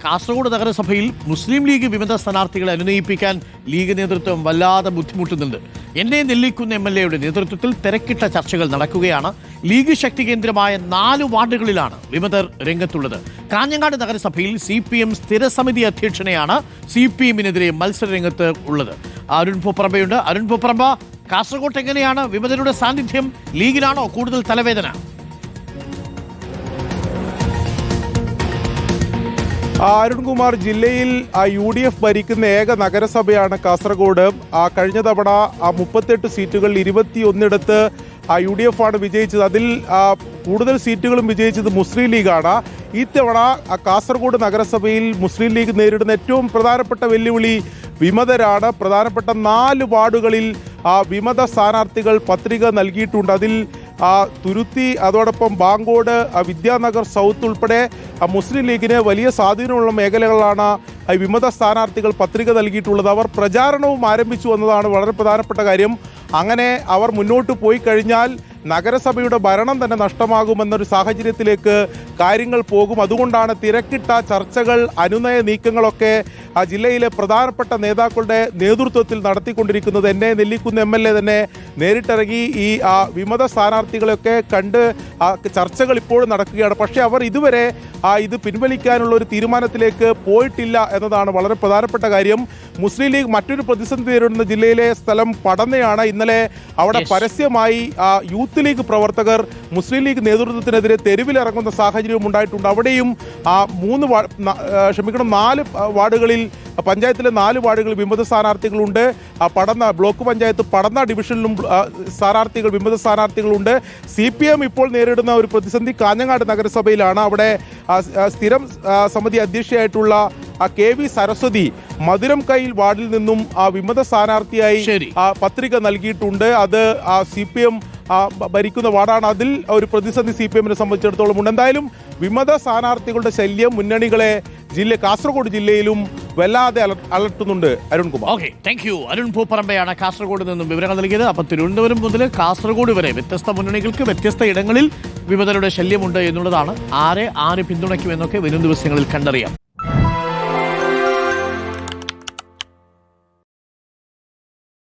കാസർഗോഡ് നഗരസഭയിൽ മുസ്ലിം ലീഗ് വിമത സ്ഥാനാർത്ഥികളെ അനുനയിപ്പിക്കാൻ ലീഗ് നേതൃത്വം വല്ലാതെ ബുദ്ധിമുട്ടുന്നുണ്ട്. എന്നെ നെല്ലിക്കുന്ന MLA നേതൃത്വത്തിൽ തിരക്കിട്ട ചർച്ചകൾ നടക്കുകയാണ്. ലീഗ് ശക്തി കേന്ദ്രമായ 4 വാർഡുകളിലാണ് വിമതർ രംഗത്തുള്ളത്. കാഞ്ഞങ്ങാട് നഗരസഭയിൽ CPM സ്ഥിരസമിതി അധ്യക്ഷനെയാണ് CPM-നെതിരെ മത്സര രംഗത്ത് ഉള്ളത്. അരുൺ പൂപ്പറമ്പയുണ്ട്. അരുൺ പൂപ്പറമ്പ, കാസർഗോഡ് എങ്ങനെയാണ് വിമതരുടെ സാന്നിധ്യം? ലീഗിനാണോ കൂടുതൽ തലവേദന? അരുൺകുമാർ, ജില്ലയിൽ UDF ഭരിക്കുന്ന ഏക നഗരസഭയാണ് കാസർഗോഡ്. കഴിഞ്ഞ തവണ 38 സീറ്റുകളിൽ 21 UDF ആണ് വിജയിച്ചത്. അതിൽ കൂടുതൽ സീറ്റുകളും വിജയിച്ചത് മുസ്ലിം ലീഗാണ്. ഇത്തവണ കാസർഗോഡ് നഗരസഭയിൽ മുസ്ലിം ലീഗ് നേരിടുന്ന ഏറ്റവും പ്രധാനപ്പെട്ട വെല്ലുവിളി വിമതരാണ്. പ്രധാനപ്പെട്ട 4 വാർഡുകളിൽ വിമത സ്ഥാനാർത്ഥികൾ പത്രിക നൽകിയിട്ടുണ്ട്. അതിൽ തുരുത്തി, അതോടൊപ്പം ബാങ്കോട്, വിദ്യാനഗർ സൗത്ത് ഉൾപ്പെടെ മുസ്ലിം ലീഗിന് വലിയ സ്വാധീനമുള്ള മേഖലകളാണ് വിമത സ്ഥാനാർത്ഥികൾ പത്രിക നൽകിയിട്ടുള്ളത്. അവർ പ്രചാരണവും ആരംഭിച്ചു എന്നതാണ് വളരെ പ്രധാനപ്പെട്ട കാര്യം. അങ്ങനെ അവർ മുന്നോട്ട് പോയി കഴിഞ്ഞാൽ നഗരസഭയുടെ ഭരണം തന്നെ നഷ്ടമാകുമെന്നൊരു സാഹചര്യത്തിലേക്ക് കാര്യങ്ങൾ പോകും. അതുകൊണ്ടാണ് തിരക്കിട്ട ചർച്ചകൾ, അനുനയ നീക്കങ്ങളൊക്കെ ജില്ലയിലെ പ്രധാനപ്പെട്ട നേതാക്കളുടെ നേതൃത്വത്തിൽ നടത്തിക്കൊണ്ടിരിക്കുന്നത്. എന്നെ നെല്ലിക്കുന്ന MLA തന്നെ നേരിട്ടിറങ്ങി ഈ വിമത സ്ഥാനാർത്ഥികളെയൊക്കെ കണ്ട് ചർച്ചകൾ ഇപ്പോഴും നടക്കുകയാണ്. പക്ഷേ അവർ ഇതുവരെ ഇത് പിൻവലിക്കാനുള്ള ഒരു തീരുമാനത്തിലേക്ക് പോയിട്ടില്ല എന്നതാണ് വളരെ പ്രധാനപ്പെട്ട കാര്യം. മുസ്ലിം ലീഗ് മറ്റൊരു പ്രതിസന്ധി നേരിടുന്ന ജില്ലയിലെ സ്ഥലം പടന്നയാണ്. ഇന്നലെ അവിടെ പരസ്യമായി യൂത്ത് ലീഗ് പ്രവർത്തകർ മുസ്ലിം ലീഗ് നേതൃത്വത്തിനെതിരെ തെരുവിലിറങ്ങുന്ന സാഹചര്യവും ഉണ്ടായിട്ടുണ്ട്. അവിടെയും 4 വാർഡുകളിൽ, പഞ്ചായത്തിലെ 4 വാർഡുകളിൽ വിമത സ്ഥാനാർത്ഥികളുണ്ട്. പടന്ന ബ്ലോക്ക് പഞ്ചായത്ത് പടന്ന ഡിവിഷനിലും വിമത സ്ഥാനാർത്ഥികളുണ്ട്. CPM ഇപ്പോൾ നേരിടുന്ന ഒരു പ്രതിസന്ധി കാഞ്ഞങ്ങാട് നഗരസഭയിലാണ്. അവിടെ സ്ഥിരം സമിതി അധ്യക്ഷയായിട്ടുള്ള KV സരസ്വതി മധുരം കൈയിൽ വാർഡിൽ നിന്നും വിമത സ്ഥാനാർത്ഥിയായി പത്രിക നൽകിയിട്ടുണ്ട്. അത് CPM ഭരിക്കുന്ന വാർഡാണ്. അതിൽ ഒരു പ്രതിസന്ധി CPM-നെ സംബന്ധിച്ചിടത്തോളം ഉണ്ട്. എന്തായാലും വിമത സ്ഥാനാർത്ഥികളുടെ ശല്യം മുന്നണികളെ കാസർഗോഡ് ജില്ലയിലും വല്ലാതെ അലട്ടുന്നുണ്ട്. Arunkumar. Okay, thank you. Arun പൂപ്പറമ്പയാണ് കാസർഗോഡ് നിന്നും വിവരങ്ങൾ നൽകിയത്. അപ്പോൾ തിരുവനന്തപുരം മുതൽ കാസർഗോഡ് വരെ വ്യത്യസ്ത മുന്നണികൾക്ക് വ്യത്യസ്ത ഇടങ്ങളിൽ വിമതരുടെ ശല്യമുണ്ട് എന്നുള്ളതാണ്. ആരെ പിന്തുണയ്ക്കുമെന്നൊക്കെ വരും ദിവസങ്ങളിൽ കണ്ടറിയാം.